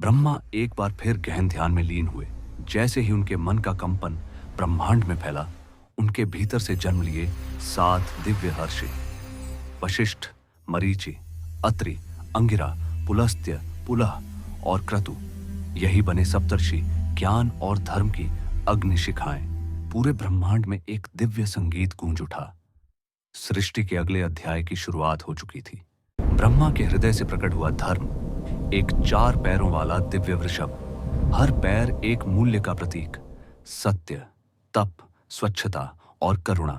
ब्रह्मा एक बार फिर गहन ध्यान में लीन हुए। जैसे ही उनके मन का कंपन ब्रह्मांड में फैला, उनके भीतर से जन्म लिए 7 दिव्य हर्षि, वशिष्ठ, मरीचि, अत्रि, अंगिरा, पुलस्त्य, पुलह और क्रतु। यही बने सप्तर्षि, ज्ञान और धर्म की अग्निशिखाएं। पूरे ब्रह्मांड में एक दिव्य संगीत गूंज उठा। सृष्टि के अगले अध्याय की शुरुआत हो चुकी थी। ब्रह्मा के हृदय से प्रकट हुआ धर्म, एक 4 पैरों वाला दिव्य वृषभ, हर पैर एक मूल्य का प्रतीक, सत्य, तप, स्वच्छता और करुणा।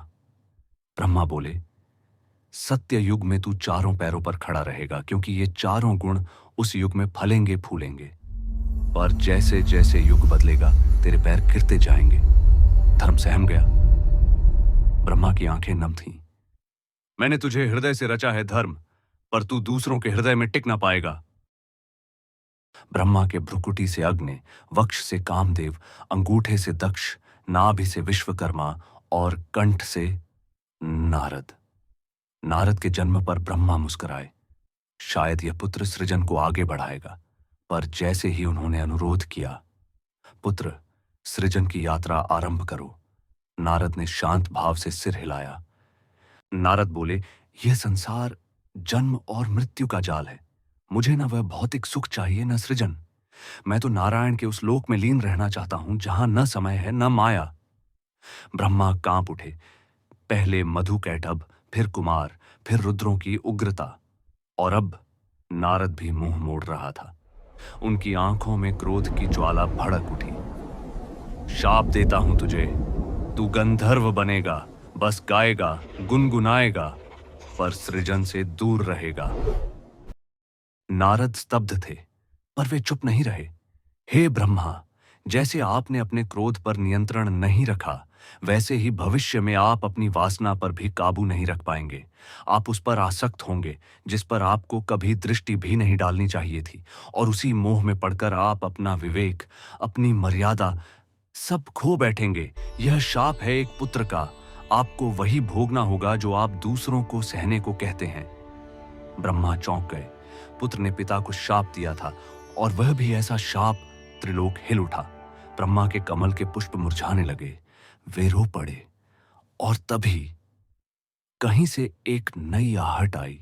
ब्रह्मा बोले, सत्य युग में तू 4 पैरों पर खड़ा रहेगा, क्योंकि ये 4 गुण उस युग में फलेंगे फूलेंगे। पर जैसे जैसे युग बदलेगा, तेरे पैर गिरते जाएंगे। धर्म सहम गया। ब्रह्मा की आंखें नम थीं। मैंने तुझे हृदय से रचा है धर्म, पर तू दूसरों के हृदय में टिक ना पाएगा। ब्रह्मा के भ्रुकुटी से अग्नि, वक्ष से कामदेव, अंगूठे से दक्ष, नाभि से विश्वकर्मा और कंठ से नारद। नारद के जन्म पर ब्रह्मा मुस्कुराए। शायद यह पुत्र सृजन को आगे बढ़ाएगा। पर जैसे ही उन्होंने अनुरोध किया, पुत्र, सृजन की यात्रा आरंभ करो, नारद ने शांत भाव से सिर हिलाया। नारद बोले, यह संसार जन्म और मृत्यु का जाल है। मुझे न वह भौतिक सुख चाहिए, न सृजन। मैं तो नारायण के उस लोक में लीन रहना चाहता हूं, जहां न समय है न माया। ब्रह्मा कांप उठे। पहले मधु कैटभ, फिर कुमार, फिर रुद्रों की उग्रता, और अब नारद भी मुंह मोड़ रहा था। उनकी आंखों में क्रोध की ज्वाला भड़क उठी। शाप देता हूं तुझे, तू गंधर्व बनेगा, बस गाएगा, गुनगुनाएगा, पर सृजन से दूर रहेगा। नारद स्तब्ध थे, पर वे चुप नहीं रहे। हे ब्रह्मा, जैसे आपने अपने क्रोध पर नियंत्रण नहीं रखा, वैसे ही भविष्य में आप अपनी वासना पर भी काबू नहीं रख पाएंगे। आप उस पर आसक्त होंगे जिस पर आपको कभी दृष्टि भी नहीं डालनी चाहिए थी, और उसी मोह में पड़कर आप अपना विवेक, अपनी मर्यादा सब खो बैठेंगे। यह शाप है एक पुत्र का। आपको वही भोगना होगा जो आप दूसरों को सहने को कहते हैं। ब्रह्मा चौंक गए। पुत्र ने पिता को शाप दिया था, और वह भी ऐसा शाप। त्रिलोक हिल उठा। ब्रह्मा के कमल के पुष्प मुरझाने लगे। वे रो पड़े, और तभी कहीं से एक नई आहट आई।